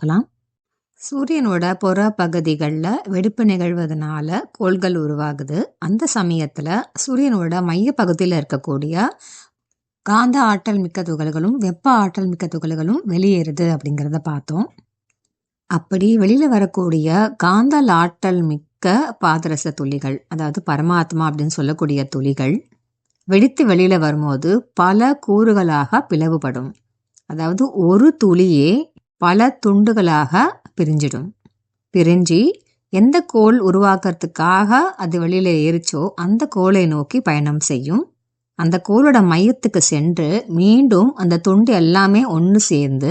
பார்க்கலாம். சூரியனோட புற பகுதிகளில் வெடிப்பு நிகழ்வதனால கோள்கள் உருவாகுது. அந்த சமயத்தில் சூரியனோட மைய பகுதியில் இருக்கக்கூடிய காந்த ஆற்றல் மிக்க துகள்களும் வெப்ப ஆற்றல் மிக்க துகள்களும் வெளியேறுது அப்படிங்கிறத பார்த்தோம். அப்படி வெளியில் வரக்கூடிய காந்த ஆற்றல் மிக்க பாதரச துளிகள், அதாவது பரமாத்மா அப்படின்னு சொல்லக்கூடிய துளிகள் வெடித்து வெளியில் வரும்போது பல கூறுகளாக பிளவுபடும். அதாவது ஒரு துளியே பல துண்டுகளாக பிரிஞ்சு எந்த கோள் உருவாக்குறதுக்காக அது வெளியில ஏறிச்சோ அந்த கோளை நோக்கி பயணம் செய்யும். அந்த கோளோட மையத்துக்கு சென்று மீண்டும் அந்த துண்டு எல்லாமே ஒன்று சேர்ந்து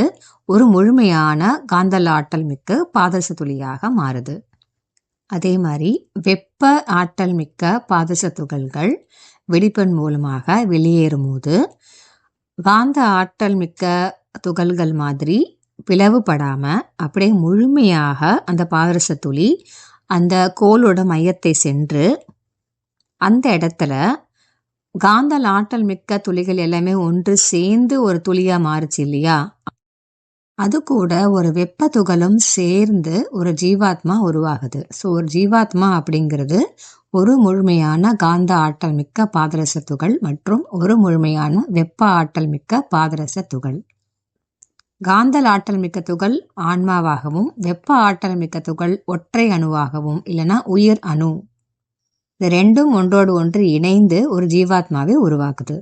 ஒரு முழுமையான காந்தல் ஆற்றல் மிக்க பாதரச துளியாக மாறுது. அதே மாதிரி வெப்ப ஆற்றல் மிக்க பாதரச துகள்கள் வெடிப்பின் மூலமாக வெளியேறும் போது காந்த ஆற்றல் மிக்க துகள்கள் மாதிரி பிளவுபடாம அப்படியே முழுமையாக அந்த பாதரச துளி அந்த கோளோட மையத்தை சென்று அந்த இடத்துல காந்தல் ஆற்றல் மிக்க துளிகள் எல்லாமே ஒன்று சேர்ந்து ஒரு துளியா மாறுச்சு இல்லையா, அது கூட ஒரு வெப்ப துகளும் சேர்ந்து ஒரு ஜீவாத்மா உருவாகுது. ஸோ ஒரு ஜீவாத்மா அப்படிங்கிறது ஒரு முழுமையான காந்த ஆற்றல் மிக்க பாதரச துகள் மற்றும் ஒரு முழுமையான வெப்ப ஆற்றல் மிக்க பாதரச துகள். காந்தல் ஆற்றல் மிக்க துகள் ஆன்மாவாகவும் வெப்ப ஆற்றல் மிக்க துகள் ஒற்றை அணுவாகவும் இல்லைன்னா உயிர் அணு, இது ரெண்டும் ஒன்றோடு ஒன்று இணைந்து ஒரு ஜீவாத்மாவை உருவாக்குது.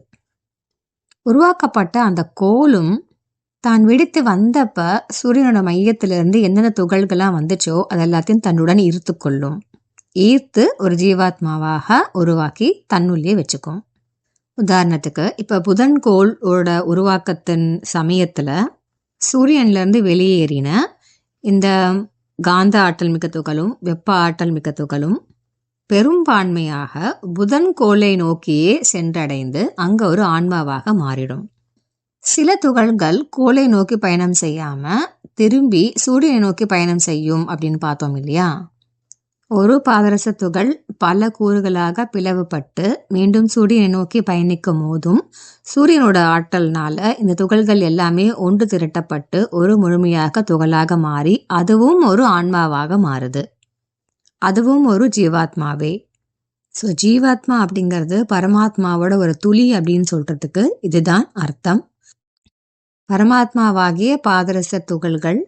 உருவாக்கப்பட்ட அந்த கோளும் தான் வெடித்து வந்தப்ப சூரியனோட மையத்திலிருந்து எந்தெந்த துகள்கள்லாம் வந்துச்சோ அது எல்லாத்தையும் தன்னுடன் ஈர்த்து கொள்ளும். ஈர்த்து ஒரு ஜீவாத்மாவாக உருவாக்கி தன்னுள்ளே வச்சுக்கும். உதாரணத்துக்கு இப்போ புதன் கோளோட உருவாக்கத்தின் சமயத்தில் சூரியன்லேருந்து வெளியேறின இந்த காந்த ஆற்றல் மிக்க துகளும் வெப்ப ஆற்றல் மிக்க துகளும் பெரும்பான்மையாக புதன் கோளை நோக்கியே சென்றடைந்து அங்கே ஒரு ஆன்மாவாக மாறிடும். சில துகள்கள் கோளை நோக்கி பயணம் செய்யாம திரும்பி சூரியனை நோக்கி பயணம் செய்யும் அப்படின்னு பார்த்தோம் இல்லையா. ஒரு பாதரச துகள் பல கூறுகளாக பிளவுபட்டு மீண்டும் சூரியனை நோக்கி பயணிக்கும் போதும் சூரியனோட ஆற்றல்னால இந்த துகள்கள் எல்லாமே ஒன்று திரட்டப்பட்டு ஒரு முழுமையாக துகளாக மாறி அதுவும் ஒரு ஆன்மாவாக மாறுது. அதுவும் ஒரு ஜீவாத்மாவே. ஸோ ஜீவாத்மா அப்படிங்கிறது பரமாத்மாவோட ஒரு துளி அப்படின்னு சொல்றதுக்கு இதுதான் அர்த்தம். பரமாத்மாவாகிய பாதரச துகள்கள்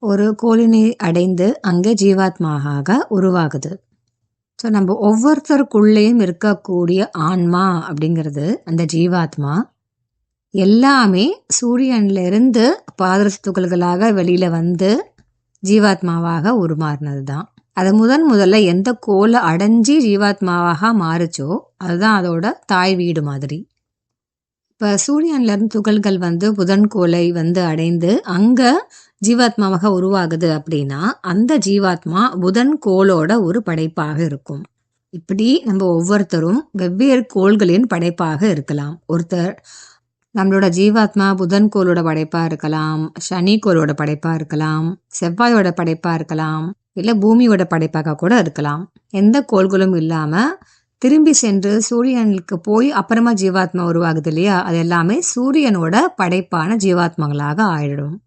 ஒரு கோளினை அடைந்து அங்கே ஜீவாத்மாக உருவாகுது. ஸோ நம்ம ஒவ்வொருத்தருக்குள்ளேயும் இருக்கக்கூடிய ஆன்மா அப்படிங்கிறது அந்த ஜீவாத்மா எல்லாமே சூரியன்ல இருந்து பாதரச துகள்களாக வெளியில வந்து ஜீவாத்மாவாக உருமாறினது தான். அது முதல்ல எந்த கோளை அடைஞ்சி ஜீவாத்மாவாக மாறுச்சோ அதுதான் அதோட தாய் வீடு மாதிரி. இப்போ சூரியன்லேருந்து துகள்கள் வந்து புதன் கோளை வந்து அடைந்து அங்கே ஜீவாத்மாவாக உருவாகுது அப்படின்னா அந்த ஜீவாத்மா புதன் கோளோட ஒரு படைப்பாக இருக்கும். இப்படி நம்ம ஒவ்வொருத்தரும் வெவ்வேறு கோள்களின் படைப்பாக இருக்கலாம். ஒருத்தர் நம்மளோட ஜீவாத்மா புதன் கோளோட படைப்பாக இருக்கலாம், சனி கோளோட படைப்பாக இருக்கலாம், செவ்வாயோட படைப்பாக இருக்கலாம், இல்லை பூமியோட படைப்பாக கூட இருக்கலாம். எந்த கோள்களும் இல்லாமல் திரும்பி சென்று சூரியனுக்கு போய் அப்புறமா ஜீவாத்மா உருவாகுது இல்லையா, அது எல்லாமே சூரியனோட படைப்பான ஜீவாத்மாக்களாக ஆயிடும்.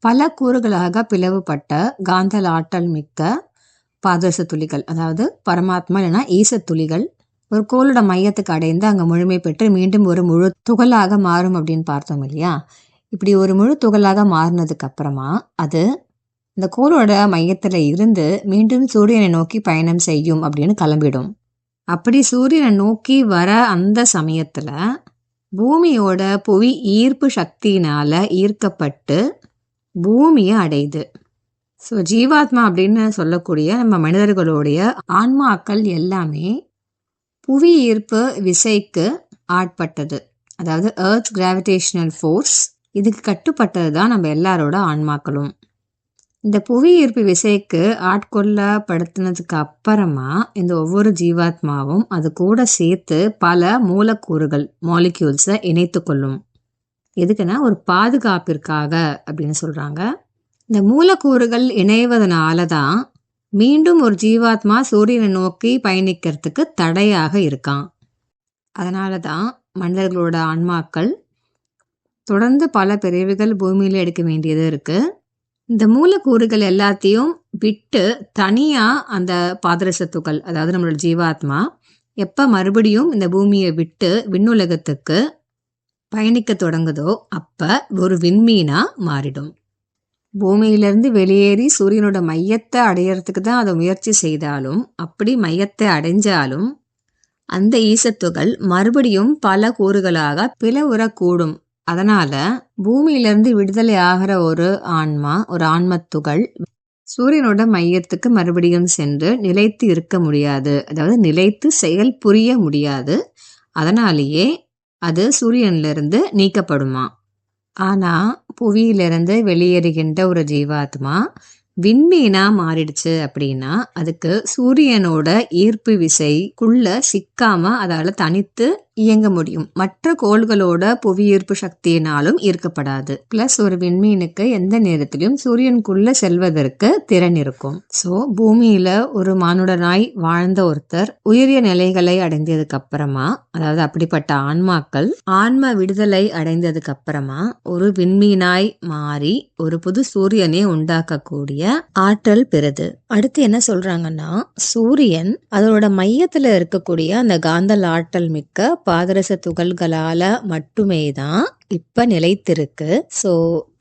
பல கூறுகளாக பிளவுபட்ட காந்தல் ஆற்றல் மிக்க பாதரச துளிகள், அதாவது பரமாத்மா இல்லைன்னா ஈச துளிகள் ஒரு கோளோட மையத்துக்கு அடைந்து அங்கே முழுமை பெற்று மீண்டும் ஒரு முழு துகளாக மாறும் அப்படின்னு பார்த்தோம் இல்லையா. இப்படி ஒரு முழு துகளாக மாறினதுக்கு அப்புறமா அது இந்த கோளோட மையத்தில் இருந்து மீண்டும் சூரியனை நோக்கி பயணம் செய்யும் அப்படின்னு கிளம்பிடும். அப்படி சூரியனை நோக்கி வர அந்த சமயத்தில் பூமியோட புவி ஈர்ப்பு சக்தியினால ஈர்க்கப்பட்டு பூமியை அடையுது. ஸோ ஜீவாத்மா அப்படின்னு சொல்லக்கூடிய நம்ம மனிதர்களுடைய ஆன்மாக்கள் எல்லாமே புவி ஈர்ப்பு விசைக்கு ஆட்பட்டது. அதாவது எர்த் கிராவிடேஷனல் ஃபோர்ஸ், இதுக்கு கட்டுப்பட்டது தான் நம்ம எல்லாரோட ஆன்மாக்களும். இந்த புவி ஈர்ப்பு விசைக்கு ஆட்கொள்ளப்படுத்தினதுக்கு அப்புறமா இந்த ஒவ்வொரு ஜீவாத்மாவும் அது கூட சேர்த்து பல மூலக்கூறுகள் மாலிக்யூல்ஸை இணைத்து கொள்ளும். எதுக்குன்னா ஒரு பாதுகாப்பிற்காக அப்படின்னு சொல்றாங்க. இந்த மூலக்கூறுகள் இணைவதனால தான் மீண்டும் ஒரு ஜீவாத்மா சூரியனை நோக்கி பயணிக்கிறதுக்கு தடையாக இருக்கான். அதனால தான் மனிதர்களோட ஆன்மாக்கள் தொடர்ந்து பல பிறவிகள் பூமியில் எடுக்க வேண்டியது இருக்கு. இந்த மூலக்கூறுகள் எல்லாத்தையும் விட்டு தனியா அந்த பாதரச துகள், அதாவது நம்மளோட ஜீவாத்மா எப்ப மறுபடியும் இந்த பூமியை விட்டு விண்ணுலகத்துக்கு பயணிக்க தொடங்குதோ அப்ப ஒரு விண்மீனா மாறிடும். பூமியிலிருந்து வெளியேறி சூரியனோட மையத்தை அடையறதுக்கு தான் அதை முயற்சி செய்தாலும், அப்படி மையத்தை அடைஞ்சாலும் அந்த ஈசத்துகள் மறுபடியும் பல கூறுகளாக பிளவுறக்கூடும். அதனால பூமியிலிருந்து விடுதலை ஆகிற ஒரு ஆன்மா, ஒரு ஆன்மத்துகள் சூரியனோட மையத்துக்கு மறுபடியும் சென்று நிலைத்து இருக்க முடியாது, அதாவது நிலைத்து செயல் புரிய முடியாது. அதனாலேயே அது சூரியனிலிருந்து நீக்கப்படுமா. ஆனா புவியிலிருந்து வெளியேறுகின்ற ஒரு ஜீவாத்மா விண்மீனா மாறிடுச்சு அப்படின்னா அதுக்கு சூரியனோட ஈர்ப்பு விசைக்குள்ள சிக்காம அதால தனித்து இயங்க முடியும். மற்ற கோள்களோட புவி ஈர்ப்பு சக்தியினாலும் ஈர்க்கப்படாது. பிளஸ் ஒரு விண்மீனுக்கு எந்த நேரத்திலும் சூரியனுக்குள்ள செல்வதற்கு திறன் இருக்கும். சோ பூமியில ஒரு மானுடனாய் வாழ்ந்த ஒருத்தர் உயரிய நிலைகளை அடைந்ததுக்கு அப்புறமா, அதாவது அப்படிப்பட்ட ஆன்மாக்கள் ஆன்ம விடுதலை அடைந்ததுக்கு அப்புறமா ஒரு விண்மீனாய் மாறி ஒரு புது சூரியனை உண்டாக்கக்கூடிய ஆற்றல் பெறுது. அடுத்து என்ன சொல்றாங்கன்னா, சூரியன் அதோட மையத்துல இருக்கக்கூடிய அந்த காந்தல் ஆற்றல் மிக்க பாதரச துகள்களால மட்டுமே தான் இப்ப நிலைத்திருக்கு. சோ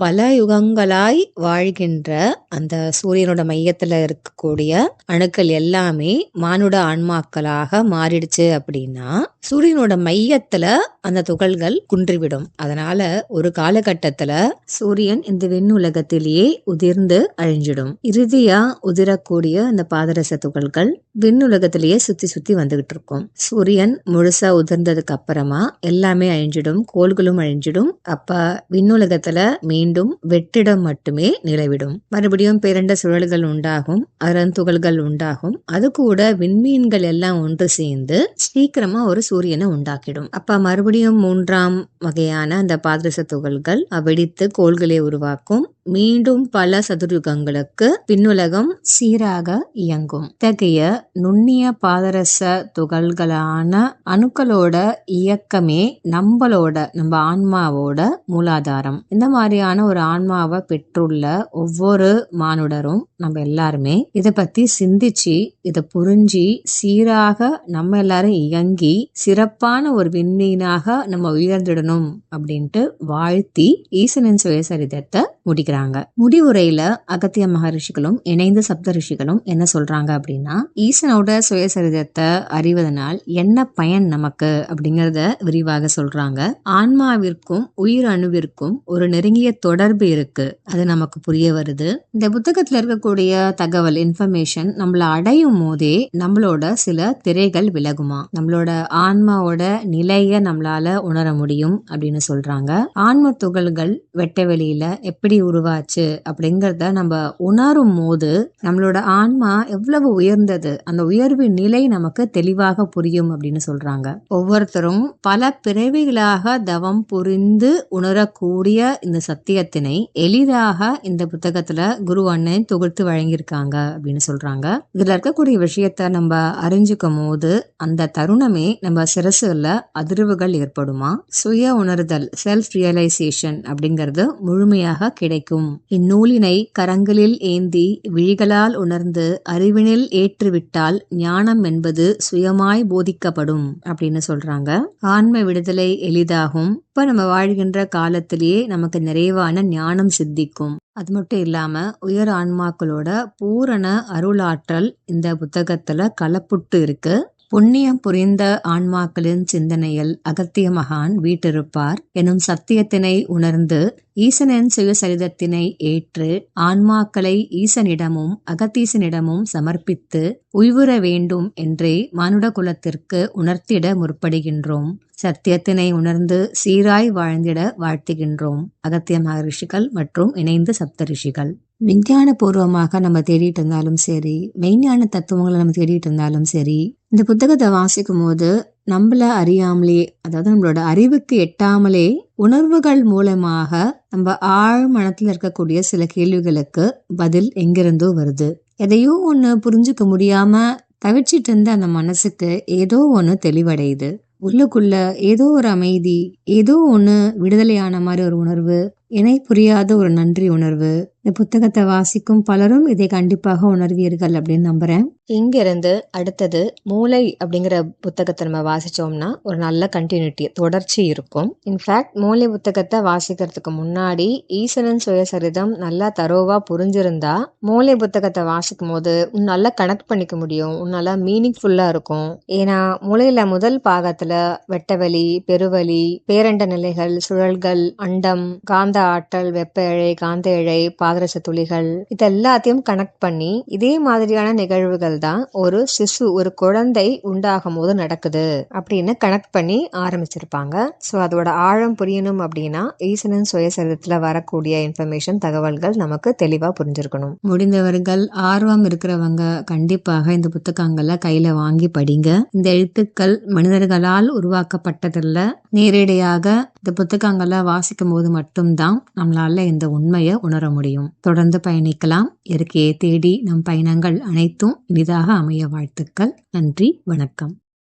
பல யுகங்களாய் வாழ்கின்ற அந்த சூரியனோட மையத்துல இருக்கக்கூடிய அணுக்கள் எல்லாமே மானுட ஆன்மாக்களாக மாறிடுச்சு அப்படின்னா சூரியனோட மையத்துல அந்த துகள்கள் குன்றிவிடும். அதனால ஒரு காலகட்டத்துல சூரியன் இந்த விண்ணுலகத்திலேயே உதிர்ந்து அழிஞ்சிடும். இறுதியா உதிரக்கூடிய அந்த பாதரச துகள்கள் விண்ணுலகத்திலேயே சுத்தி சுத்தி வந்துகிட்டு இருக்கும். சூரியன் முழுசா உதிர்ந்ததுக்கு அப்புறமா எல்லாமே அழிஞ்சிடும், கோள்களும் அழிஞ்சிடும். அப்ப விண்ணுலகத்துல மீண்டும் வெற்றிடம் மட்டுமே நிலவிடும். மறுபடியும் பேரண்ட சுழல்கள் உண்டாகும், அறந்துகள்கள் உண்டாகும். அது கூட விண்மீன்கள் எல்லாம் ஒன்று சேர்ந்து சீக்கிரமா ஒரு சூரியனை உண்டாக்கிடும். அப்ப மறுபடியும் மூன்றாம் வகையான அந்த பாதரச துகள்கள் வெடித்து கோள்களை உருவாக்கும். மீண்டும் பல சதுர்யுகங்களுக்கு விண்ணுலகம் சீராக இயங்கும். இத்தகைய நுண்ணிய பாதரச துகள்களான அணுக்களோட இயக்கமே நம்ம ஆன்மாவோட மூலாதாரம். இந்த மாதிரியான ஒரு ஆன்மாவை பெற்றுள்ள ஒவ்வொரு மானுடரும் நம்ம எல்லாருமே இதை பத்தி சிந்திச்சு இதை புரிஞ்சு சீராக நம்ம எல்லாரும் இயங்கி சிறப்பான ஒரு விண்மீனாக நம்ம உயர்ந்திடணும் அப்படின்ட்டு வாழ்த்தி ஈசனின் சுயசரிதத்தை முடிக்கிறாங்க. முடிவுரையில அகத்திய மகரிஷிகளும் இணைந்து சப்த ரிஷிகளும் என்ன சொல்றாங்க அப்படின்னா, ஈசனோட சுயசரிதத்தை அறிவதனால் என்ன பயன் நமக்கு அப்படிங்கறத விரிவாக சொல்றாங்க. ஆன்மாவிற்கும் உயிர் அணுவிற்கும் ஒரு நெருங்கிய தொடர்பு இருக்கு, அது நமக்கு புரிய வருது. இந்த புத்தகத்துல இருக்கக்கூடிய தகவல் இன்ஃபர்மேஷன் நம்மள அடையும் போதே நம்மளோட சில திரைகள் விலகுமா, நம்மளோட ஆன்மாவோட நிலைய நம்மளால உணர முடியும் அப்படின்னு சொல்றாங்க. ஆன்ம துகள்கள் வெட்ட வெளியில எப்படி உருவாச்சு அப்படிங்கறத நம்ம உணரும் போது நம்மளோட ஆன்மா எவ்வளவு உயர்ந்தது, அந்த உயர்வு நிலை நமக்கு தெளிவாக புரியும் அப்படின்னு சொல்றாங்க. ஒவ்வொருத்தரும் பல பிறவிகளாக தவம் புரிந்து உணரக்கூடிய இந்த சத்தியத்தினை எளிதாக இந்த புத்தகத்துல குரு அண்ணன் தொகுத்து வழங்கியிருக்காங்க அப்படின்னு சொல்றாங்க. இதுல இருக்கக்கூடிய விஷயத்த நம்ம அறிஞ்சுக்கும் போது அந்த தருணமே நம்ம சிரசுல அதிர்வுகள் ஏற்படுமா, சுய உணர்தல் செல்ஃப் ரியலைசேஷன் அப்படிங்கிறது முழுமையாக கிடைக்கும். இந்நூலினை கரங்களில் ஏந்தி விழிகளால் உணர்ந்து அறிவினில் ஏற்றுவிட்டால் ஞானம் என்பது சுயமாய் போதிக்கப்படும் அப்படின்னு சொல்றாங்க. ஆன்ம விடுதலை எளிதாகும். இப்ப நம்ம வாழ்கின்ற காலத்திலேயே நமக்கு நிறைவான ஞானம் சித்திக்கும். அது மட்டும் இல்லாம உயர் ஆன்மாக்களோட பூரண அருளாற்றல் இந்த புத்தகத்துல கலப்புட்டு இருக்கு. புண்ணியம் புரிந்த ஆன்மாக்களின் சிந்தனையில் அகத்திய மகான் வீட்டிருப்பார் எனும் சத்தியத்தினை உணர்ந்து ஈசனின் சுயசரிதத்தினை ஏற்று ஆன்மாக்களை ஈசனிடமும் அகத்தீசனிடமும் சமர்ப்பித்து உய்வுற வேண்டும் என்றே மானுட குலத்திற்கு உணர்த்திட முற்படுகின்றோம். சத்தியத்தினை உணர்ந்து சீராய் வாழ்ந்திட வாழ்த்துகின்றோம். அகத்திய மகரிஷிகள் மற்றும் இணைந்த சப்த ரிஷிகள். விஞ்ஞான பூர்வமாக நம்ம தேடிட்டு இருந்தாலும் சரி, மெய்ஞான தத்துவங்களை நம்ம தேடிட்டு இருந்தாலும் சரி, இந்த புத்தகத்தை வாசிக்கும் போது நம்மள அறியாமலே, அதாவது நம்மளோட அறிவுக்கு எட்டாமலே உணர்வுகள் மூலமாக நம்ம ஆழ் மனத்துல இருக்கக்கூடிய சில கேள்விகளுக்கு பதில் எங்கிருந்தோ வருது. எதையோ ஒண்ணு புரிஞ்சுக்க முடியாம தவிச்சிட்டு இருந்த அந்த மனசுக்கு ஏதோ ஒண்ணு தெளிவடையுது. உள்ளுக்குள்ள ஏதோ ஒரு அமைதி, ஏதோ ஒண்ணு விடுதலையான மாதிரி ஒரு உணர்வு, இணை புரியாத ஒரு நன்றி உணர்வு. இந்த புத்தகத்தை வாசிக்கும் பலரும் இதை கண்டிப்பாக உணர்வீர்கள் அப்படின்னு நம்புறேன். இங்கிருந்து அடுத்தது மூளை அப்படிங்கிற புத்தகத்தை நம்ம வாசிச்சோம்னா ஒரு நல்ல கண்டினியூட்டி தொடர்ச்சி இருக்கும். இன்ஃபேக்ட் மூளை புத்தகத்தை வாசிக்கிறதுக்கு முன்னாடி ஈசனின் சுயசரிதம் நல்லா தரோவா புரிஞ்சிருந்தா மூளை புத்தகத்தை வாசிக்கும் போது நல்லா கனெக்ட் பண்ணிக்க முடியும், நல்லா மீனிங்ஃபுல்லா இருக்கும். ஏன்னா மூளையில முதல் பாகத்துல வெட்டவெளி, பெருவெளி, பேரண்ட நிலைகள், சுழல்கள், அண்டம், காந்த ஆற்றல், வெப்ப இழை, காந்த இழை, பாதரச துளிகள், இது எல்லாத்தையும் கனெக்ட் பண்ணி இதே மாதிரியான நிகழ்வுகள் தான் ஒரு சிசு, ஒரு குழந்தை உண்டாகும் போது நடக்குது அப்படின்னு கனெக்ட் பண்ணி ஆரம்பிச்சிருப்பாங்க. ஸோ அதோட ஆழம் புரியணும் அப்படின்னா ஈசனின் சுயசரிதத்துல வரக்கூடிய இன்ஃபர்மேஷன், தகவல்கள் நமக்கு தெளிவா புரிஞ்சிருக்கணும். முடிந்தவர்கள், ஆர்வம் இருக்கிறவங்க கண்டிப்பாக இந்த புத்தகங்களை கையில வாங்கி படிங்க. இந்த எழுத்துக்கள் மனிதர்களால் உருவாக்கப்பட்டதில்ல, நேரடியாக இந்த புத்தகங்களை வாசிக்கும் போது மட்டும்தான் நம்மளால இந்த உண்மையை உணர முடியும். தொடர்ந்து பயணிக்கலாம். இயற்கையை தேடி நம் பயணங்கள் அனைத்தும் இனிதாக அமைய வாழ்த்துக்கள். நன்றி, வணக்கம்.